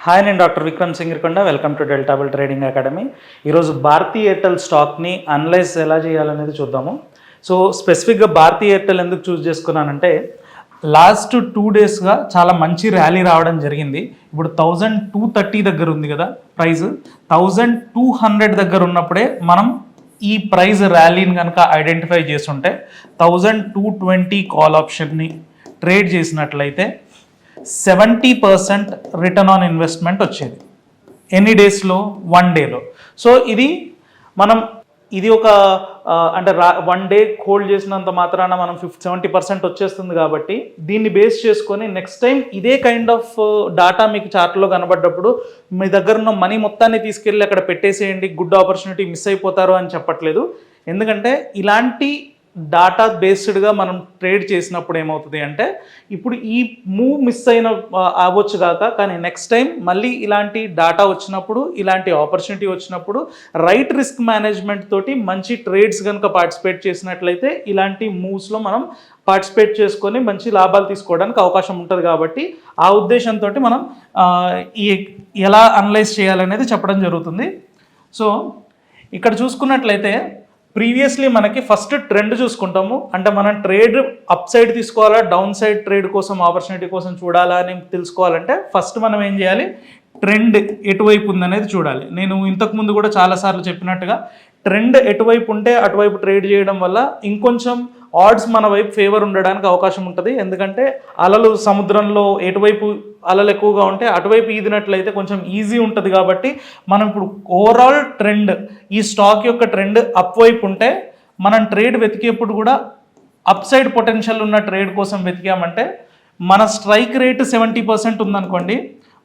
Hi, నేను doctor Vikram Singirkonda. Welcome to Deltabull trading academy. ఈరోజు Bharti Airtel స్టాక్ని analyse ఎలా చేయాలనేది చూద్దాము. సో స్పెసిఫిక్గా భారతీ ఎయిర్టెల్ ఎందుకు చూస్ చేసుకున్నానంటే, లాస్ట్ 2 డేస్గా చాలా మంచి ర్యాలీ రావడం జరిగింది. ఇప్పుడు 1230 దగ్గర ఉంది కదా ప్రైస్. 1200 దగ్గర ఉన్నప్పుడే మనం ఈ ప్రైస్ ర్యాలీని కనుక ఐడెంటిఫై చేస్తుంటే 1220 కాల్ ఆప్షన్ని ట్రేడ్ చేసినట్లయితే 70% రిటర్న్ ఆన్ ఇన్వెస్ట్మెంట్ వచ్చేది. ఎన్ని డేస్లో? 1 డేలో. సో ఇది ఒక అంటే 1 డే హోల్డ్ చేసినంత మాత్రాన మనం 70% వచ్చేస్తుంది. కాబట్టి దీన్ని బేస్ చేసుకొని నెక్స్ట్ టైం ఇదే కైండ్ ఆఫ్ డాటా మీకు చార్ట్లో కనబడ్డప్పుడు మీ దగ్గర ఉన్న మనీ మొత్తాన్ని తీసుకెళ్ళి అక్కడ పెట్టేసేయండి, గుడ్ ఆపర్చునిటీ మిస్ అయిపోతారు అని చెప్పట్లేదు. ఎందుకంటే ఇలాంటి డాటా బేస్డ్గా మనం ట్రేడ్ చేసినప్పుడు ఏమవుతుంది అంటే, ఇప్పుడు ఈ మూవ్ మిస్ అవ్వచ్చు కాక, కానీ నెక్స్ట్ టైం మళ్ళీ ఇలాంటి డాటా వచ్చినప్పుడు, ఇలాంటి ఆపర్చునిటీ వచ్చినప్పుడు రైట్ రిస్క్ మేనేజ్మెంట్ తోటి మంచి ట్రేడ్స్ కనుక పార్టిసిపేట్ చేసినట్లయితే ఇలాంటి మూవ్స్లో మనం పార్టిసిపేట్ చేసుకొని మంచి లాభాలు తీసుకోవడానికి అవకాశం ఉంటుంది. కాబట్టి ఆ ఉద్దేశంతో మనం ఎలా అనలైజ్ చేయాలనేది చెప్పడం జరుగుతుంది. సో ఇక్కడ చూసుకున్నట్లయితే ప్రీవియస్లీ మనకి ఫస్ట్ ట్రెండ్ చూసుకుంటాము. అంటే మనం ట్రేడ్ అప్ సైడ్ తీసుకోవాలా, డౌన్ సైడ్ ట్రేడ్ కోసం ఆపర్చునిటీ కోసం చూడాలా అని తెలుసుకోవాలంటే ఫస్ట్ మనం ఏం చేయాలి, ట్రెండ్ ఎటువైపు ఉందనేది చూడాలి. నేను ఇంతకుముందు కూడా చాలాసార్లు చెప్పినట్టుగా ట్రెండ్ ఎటువైపు ఉంటే అటువైపు ట్రేడ్ చేయడం వల్ల ఇంకొంచెం ఆడ్స్ మన వైపు ఫేవర్ ఉండడానికి అవకాశం ఉంటుంది. ఎందుకంటే అలలు సముద్రంలో ఎటువైపు అలలు ఎక్కువగా ఉంటే అటువైపు ఈదినట్లయితే కొంచెం ఈజీ ఉంటుంది. కాబట్టి మనం ఇప్పుడు ఓవరాల్ ట్రెండ్, ఈ స్టాక్ యొక్క ట్రెండ్ అప్ వైపు ఉంటే మనం ట్రేడ్ వెతికేప్పుడు కూడా అప్ సైడ్ పొటెన్షియల్ ఉన్న ట్రేడ్ కోసం వెతికామంటే మన స్ట్రైక్ రేట్ 70% ఉందనుకోండి,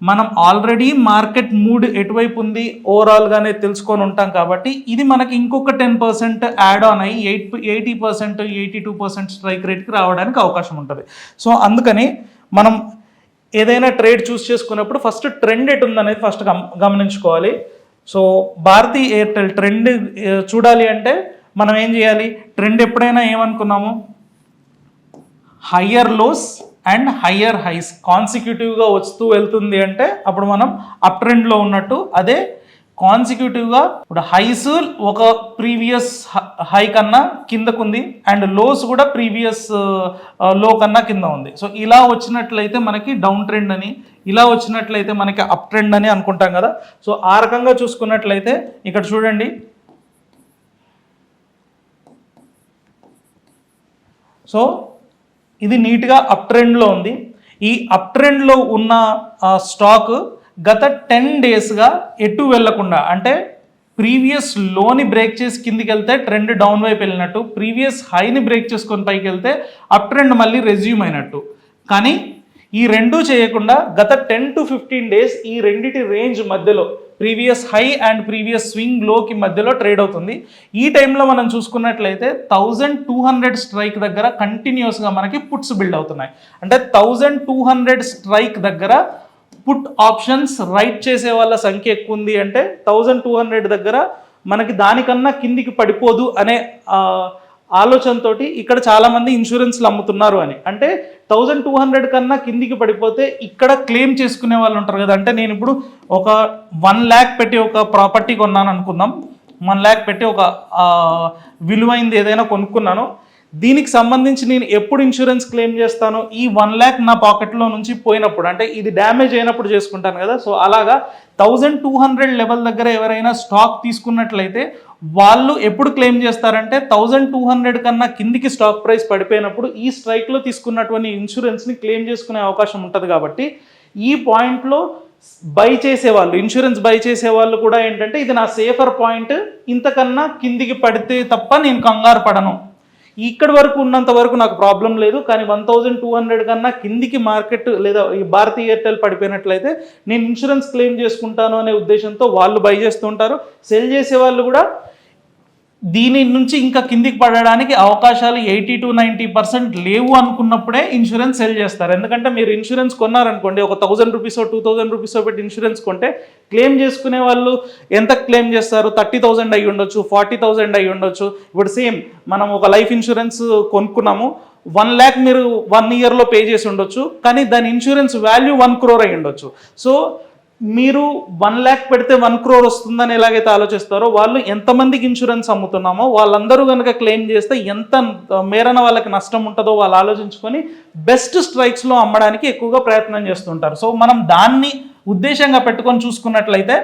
మనం ఆల్రెడీ మార్కెట్ మూడ్ ఎటువైపు ఉంది ఓవరాల్గానే తెలుసుకొని ఉంటాం. కాబట్టి ఇది మనకి ఇంకొక 10% యాడ్ ఆన్ అయ్యి 80%, 82% స్ట్రైక్ రేట్కి రావడానికి అవకాశం ఉంటుంది. సో అందుకని మనం ఏదైనా ట్రేడ్ చూస్ చేసుకున్నప్పుడు ఫస్ట్ ట్రెండ్ ఎటు ఉందనేది ఫస్ట్ గమనించుకోవాలి. సో భారతీ ఎయిర్టెల్ ట్రెండ్ చూడాలి అంటే మనం ఏం చేయాలి, ట్రెండ్ ఎప్పుడైనా ఏమనుకున్నాము, higher lows and higher highs కాన్సిక్యూటివ్గా వస్తూ వెళ్తుంది అంటే అప్పుడు మనం అప్ ట్రెండ్లో ఉన్నట్టు. అదే కాన్సిక్యూటివ్గా ఇప్పుడు హైస్ ఒక ప్రీవియస్ హై కన్నా కిందకుంది అండ్ లోస్ కూడా ప్రీవియస్ లో కన్నా కింద ఉంది. సో ఇలా వచ్చినట్లయితే మనకి డౌన్ ట్రెండ్ అని, ఇలా వచ్చినట్లయితే మనకి అప్ ట్రెండ్ అని అనుకుంటాం కదా. సో ఆ రకంగా చూసుకున్నట్లయితే ఇక్కడ చూడండి, సో ఇది నీట్గా అప్ ట్రెండ్లో ఉంది. ఈ అప్ ట్రెండ్లో ఉన్న స్టాక్ గత 10 డేస్గా ఎటు వెళ్లకుండా, అంటే ప్రీవియస్ లోని బ్రేక్ చేసి కిందికి వెళ్తే ట్రెండ్ డౌన్ వైపు వెళ్ళినట్టు, ప్రీవియస్ హైని బ్రేక్ చేసుకొని పైకి వెళ్తే అప్ ట్రెండ్ మళ్ళీ రెజ్యూమ్ అయినట్టు. కానీ ఈ రెండూ చేయకుండా గత 10 to 15 డేస్ ఈ రెండిటి రేంజ్ మధ్యలో, previous high and previous swing లోకి మధ్యలో ట్రేడ్ అవుతుంది. ఈ టైంలో మనం చూసుకున్నట్లయితే 1200 స్ట్రైక్ దగ్గర కంటిన్యూస్గా మనకి పుట్స్ బిల్డ్ అవుతున్నాయి. అంటే 1200 స్ట్రైక్ దగ్గర పుట్ ఆప్షన్స్ రైట్ చేసే వాళ్ళ సంఖ్య ఎక్కువ ఉంది. అంటే 1200 దగ్గర మనకి దానికన్నా కిందికి పడిపోదు అనే ఆలోచనతో ఇక్కడ చాలామంది ఇన్సూరెన్స్లు అమ్ముతున్నారు అని. అంటే 1200 కన్నా కిందికి పడిపోతే ఇక్కడ క్లెయిమ్ చేసుకునే వాళ్ళు ఉంటారు కదా. అంటే నేను ఇప్పుడు ఒక 1 lakh పెట్టి ఒక ప్రాపర్టీ కొన్నాను అనుకుందాం, 1 lakh పెట్టి ఒక విలువైంది ఏదైనా కొనుక్కున్నాను. దీనికి సంబంధించి నేను ఎప్పుడు ఇన్సూరెన్స్ క్లెయిమ్ చేస్తాను, ఈ 1 lakh నా పాకెట్లో నుంచి పోయినప్పుడు, అంటే ఇది డ్యామేజ్ అయినప్పుడు చేసుకుంటాను కదా. సో అలాగా 1200 లెవెల్ దగ్గర ఎవరైనా స్టాక్ తీసుకున్నట్లయితే వాళ్ళు ఎప్పుడు క్లెయిమ్ చేస్తారంటే 1200 కన్నా కిందికి స్టాక్ ప్రైస్ పడిపోయినప్పుడు ఈ స్ట్రైక్లో తీసుకున్నటువంటి ఇన్సూరెన్స్ని క్లెయిమ్ చేసుకునే అవకాశం ఉంటుంది. కాబట్టి ఈ పాయింట్లో బై చేసేవాళ్ళు, ఇన్సూరెన్స్ బై చేసేవాళ్ళు కూడా ఏంటంటే ఇది నా సేఫర్ పాయింట్, ఇంతకన్నా కిందికి పడితే తప్ప నేను కంగారు పడను, ఇక్కడి వరకు ఉన్నంత వరకు నాకు ప్రాబ్లం లేదు, కానీ 1200 కన్నా కిందికి మార్కెట్ లేదా ఈ భారతీ ఎయిర్టెల్ పడిపోయినట్లయితే నేను ఇన్సూరెన్స్ క్లెయిమ్ చేసుకుంటాను అనే ఉద్దేశంతో వాళ్ళు బై చేస్తుంటారు. సెల్ చేసే వాళ్ళు కూడా దీని నుంచి ఇంకా కిందికి పడడానికి అవకాశాలు 80 to 90% లేవు అనుకున్నప్పుడే ఇన్సూరెన్స్ సెల్ చేస్తారు. ఎందుకంటే మీరు ఇన్సూరెన్స్ కొన్నారనుకోండి, ఒక 1000 రూపీస్ 2000 రూపీస్ పెట్టి ఇన్సూరెన్స్ కొంటే క్లెయిమ్ చేసుకునే వాళ్ళు ఎంత క్లెయిమ్ చేస్తారు, 30,000 అయ్యి ఉండొచ్చు, 40,000 అయ్యి ఉండొచ్చు. ఇప్పుడు సేమ్ మనం ఒక లైఫ్ ఇన్సూరెన్స్ కొనుక్కున్నాము, 1 lakh మీరు 1 yearలో పే చేసి ఉండొచ్చు, కానీ దాని ఇన్సూరెన్స్ వాల్యూ 1 crore అయ్యి ఉండొచ్చు. సో మీరు 1 lakh పెడితే 1 crore వస్తుందని ఎలాగైతే ఆలోచిస్తారో, వాళ్ళు ఎంతమందికి ఇన్సూరెన్స్ అమ్ముతున్నామో వాళ్ళందరూ కనుక క్లెయిమ్ చేస్తే ఎంత మేరన వాళ్ళకి నష్టం ఉంటుందో వాళ్ళు ఆలోచించుకొని బెస్ట్ స్ట్రైక్స్లో అమ్మడానికి ఎక్కువగా ప్రయత్నం చేస్తుంటారు. సో మనం దాన్ని ఉద్దేశంగా పెట్టుకొని చూసుకున్నట్లయితే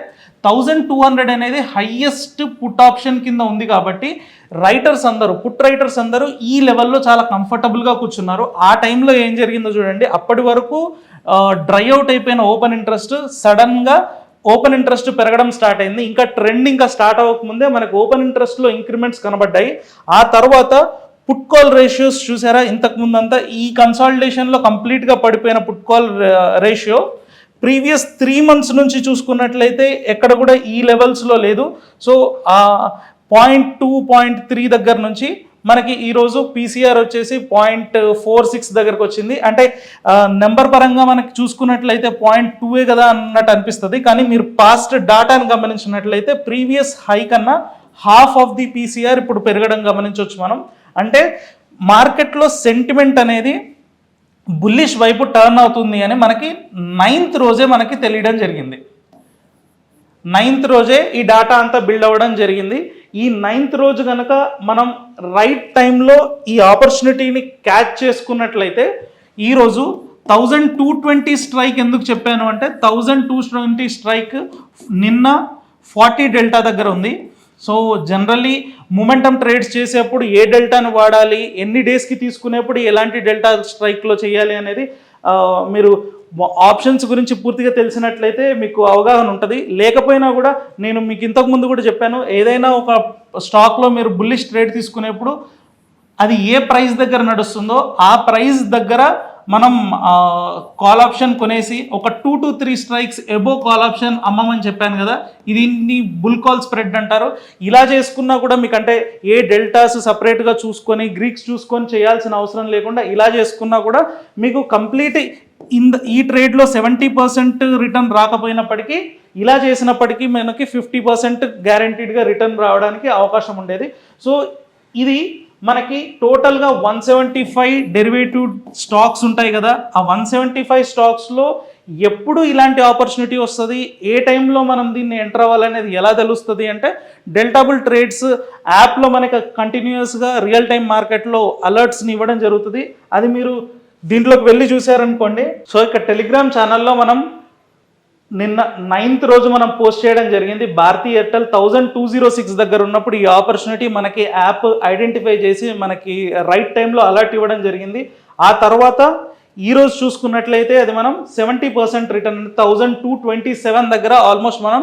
1200 అనేది హైయెస్ట్ పుట్ ఆప్షన్ కింద ఉంది కాబట్టి రైటర్స్ అందరూ, పుట్ రైటర్స్ అందరూ ఈ లెవెల్లో చాలా కంఫర్టబుల్గా కూర్చున్నారు. ఆ టైంలో ఏం జరిగిందో చూడండి. అప్పటి వరకు డ్రై అవుట్ అయిపోయిన ఓపెన్ ఇంట్రెస్ట్ సడన్గా ఓపెన్ ఇంట్రెస్ట్ పెరగడం స్టార్ట్ అయింది. ఇంకా ట్రెండ్ ఇంకా స్టార్ట్ అవ్వకముందే మనకు ఓపెన్ ఇంట్రెస్ట్లో ఇంక్రిమెంట్స్ కనబడ్డాయి. ఆ తర్వాత పుట్ కాల్ రేషియోస్ చూసారా, ఇంతకుముందంతా ఈ కన్సాలిడేషన్లో కంప్లీట్గా పడిపోయిన put call ratio previous 3 months నుంచి చూసుకున్నట్లయితే ఎక్కడ కూడా ఈ లెవెల్స్లో లేదు. సో 0.2, 0.3 దగ్గర నుంచి మనకి ఈరోజు పీసీఆర్ వచ్చేసి 0.46 దగ్గరకు వచ్చింది. అంటే నెంబర్ పరంగా మనకి చూసుకున్నట్లయితే 0.2 కదా అన్నట్టు అనిపిస్తుంది. కానీ మీరు పాస్ట్ డాటాను గమనించినట్లయితే ప్రీవియస్ హై కన్నా హాఫ్ ఆఫ్ ది పీసీఆర్ ఇప్పుడు పెరగడం గమనించవచ్చు మనం. అంటే మార్కెట్లో సెంటిమెంట్ అనేది బుల్లిష్ వైపు టర్న్ అవుతుంది అని మనకి 9th రోజే మనకి తెలియడం జరిగింది. 9th రోజే ఈ డాటా అంతా బిల్డ్ అవ్వడం జరిగింది. ఈ 9th రోజు కనుక మనం రైట్ టైంలో ఈ ఆపర్చునిటీని క్యాచ్ చేసుకున్నట్లయితే ఈరోజు 1220 స్ట్రైక్ ఎందుకు చెప్పాను అంటే 1220 స్ట్రైక్ నిన్న 40 డెల్టా దగ్గర ఉంది. సో జనరల్లీ మొమెంటమ్ ట్రేడ్స్ చేసేప్పుడు ఏ డెల్టాను వాడాలి, ఎన్ని డేస్కి తీసుకునేప్పుడు ఎలాంటి డెల్టా స్ట్రైక్లో చేయాలి అనేది మీరు ఆప్షన్స్ గురించి పూర్తిగా తెలిసినట్లయితే మీకు అవగాహన ఉంటుంది. లేకపోయినా కూడా నేను మీకు ఇంతకుముందు కూడా చెప్పాను, ఏదైనా ఒక స్టాక్లో మీరు బుల్లిష్ ట్రేడ్ తీసుకునేప్పుడు అది ఏ ప్రైస్ దగ్గర నడుస్తుందో ఆ ప్రైస్ దగ్గర మనం కాల్ ఆప్షన్ కొనేసి ఒక 2 to 3 strikes above call option అమ్మమని చెప్పాను కదా, ఇది బుల్ కాల్ స్ప్రెడ్ అంటారు. ఇలా చేసుకున్నా కూడా మీకు అంటే ఏ డెల్టాస్ సపరేట్గా చూసుకొని గ్రీక్స్ చూసుకొని చేయాల్సిన అవసరం లేకుండా ఇలా చేసుకున్నా కూడా మీకు కంప్లీట్ ఈ ట్రేడ్లో 70% రిటర్న్ రాకపోయినప్పటికీ ఇలా చేసినప్పటికీ మనకి 50% గ్యారంటీడ్గా రిటర్న్ రావడానికి అవకాశం ఉండేది. సో ఇది మనకి టోటల్గా 175 డెరివేటివ్ స్టాక్స్ ఉంటాయి కదా, ఆ 175 స్టాక్స్లో ఎప్పుడు ఇలాంటి ఆపర్చునిటీ వస్తుంది, ఏ టైంలో మనం దీన్ని ఎంటర్ అవ్వాలనేది ఎలా తెలుస్తుంది అంటే డెల్టాబుల్ ట్రేడ్స్ యాప్లో మనకి కంటిన్యూస్గా రియల్ టైం మార్కెట్లో అలర్ట్స్ని ఇవ్వడం జరుగుతుంది. అది మీరు దీంట్లోకి వెళ్ళి చూసారనుకోండి. సో ఇక్కడ టెలిగ్రామ్ ఛానల్లో మనం నిన్న 9th రోజు మనం పోస్ట్ చేయడం జరిగింది. భారతీ ఎయిర్టెల్ 1206 దగ్గర ఉన్నప్పుడు ఈ ఆపర్చునిటీ మనకి యాప్ ఐడెంటిఫై చేసి మనకి రైట్ టైంలో అలర్ట్ ఇవ్వడం జరిగింది. ఆ తర్వాత ఈరోజు చూసుకున్నట్లయితే అది మనం 70% రిటర్న్ 1227 దగ్గర ఆల్మోస్ట్ మనం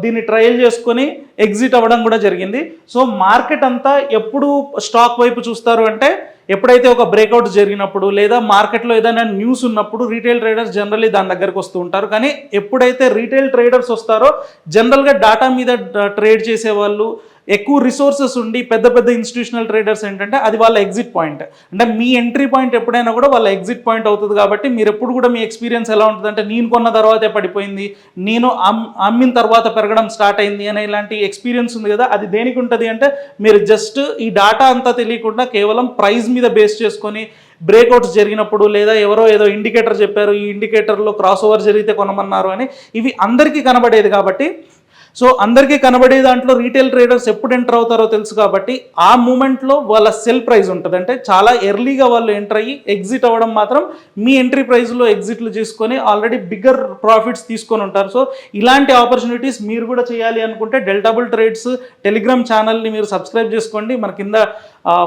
దీన్ని ట్రయల్ చేసుకొని ఎగ్జిట్ అవ్వడం కూడా జరిగింది. సో మార్కెట్ అంతా ఎప్పుడు స్టాక్ వైపు చూస్తారు అంటే ఎప్పుడైతే ఒక బ్రేక్అవుట్ జరిగినప్పుడు లేదా మార్కెట్లో ఏదైనా న్యూస్ ఉన్నప్పుడు రీటైల్ ట్రేడర్స్ జనరల్లీ దాని దగ్గరకు వస్తూ ఉంటారు. కానీ ఎప్పుడైతే రీటైల్ ట్రేడర్స్ వస్తారో జనరల్గా డాటా మీద ట్రేడ్ చేసే వాళ్ళు ఎక్కువ రిసోర్సెస్ ఉండి పెద్ద పెద్ద ఇన్స్టిట్యూషనల్ ట్రేడర్స్ ఏంటంటే అది వాళ్ళ ఎగ్జిట్ పాయింట్. అంటే మీ ఎంట్రీ పాయింట్ ఎప్పుడైనా కూడా వాళ్ళ ఎగ్జిట్ పాయింట్ అవుతుంది. కాబట్టి మీరు ఎప్పుడు కూడా మీ ఎక్స్పీరియన్స్ ఎలా ఉంటుంది అంటే నేను కొన్న తర్వాతే పడిపోయింది, నేను అమ్మిన తర్వాత పెరగడం స్టార్ట్ అయింది అనే ఇలాంటి ఎక్స్పీరియన్స్ ఉంది కదా, అది దేనికి ఉంటుంది అంటే మీరు జస్ట్ ఈ డాటా అంతా తెలియకుండా కేవలం ప్రైస్ మీద బేస్ చేసుకొని బ్రేక్అవుట్స్ జరిగినప్పుడు లేదా ఎవరో ఏదో ఇండికేటర్ చెప్పారు, ఈ ఇండికేటర్లో క్రాస్ ఓవర్ జరిగితే కొనమన్నారు అని ఇవి అందరికీ కనబడేది. కాబట్టి సో అందరికీ కనబడే దాంట్లో రీటైల్ ట్రేడర్స్ ఎప్పుడు ఎంటర్ అవుతారో తెలుసు కాబట్టి ఆ మూమెంట్లో వాళ్ళ సెల్ ప్రైస్ ఉంటుంది. అంటే చాలా ఎర్లీగా వాళ్ళు ఎంటర్ అయ్యి ఎగ్జిట్ అవ్వడం మాత్రం మీ ఎంట్రీ ప్రైస్లో ఎగ్జిట్లు చేసుకొని ఆల్రెడీ బిగ్గర్ ప్రాఫిట్స్ తీసుకొని ఉంటారు. సో ఇలాంటి ఆపర్చునిటీస్ మీరు కూడా చేయాలి అనుకుంటే డెల్టాబుల్ ట్రేడ్స్ టెలిగ్రామ్ ఛానల్ని మీరు సబ్స్క్రైబ్ చేసుకోండి. మన కింద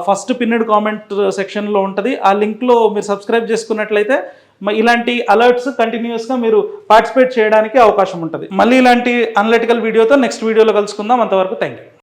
ఫస్ట్ పిన్నెడ్ కామెంట్ సెక్షన్లో ఉంటుంది, ఆ లింక్లో మీరు సబ్స్క్రైబ్ చేసుకున్నట్లయితే ఇలాంటి అలర్ట్స్ కంటిన్యూస్గా మీరు పార్టిసిపేట్ చేయడానికి అవకాశం ఉంటుంది. మళ్ళీ ఇలాంటి అనలిటికల్ వీడియోతో నెక్స్ట్ వీడియోలో కలుసుకుందాం. అంతవరకు థ్యాంక్ యూ.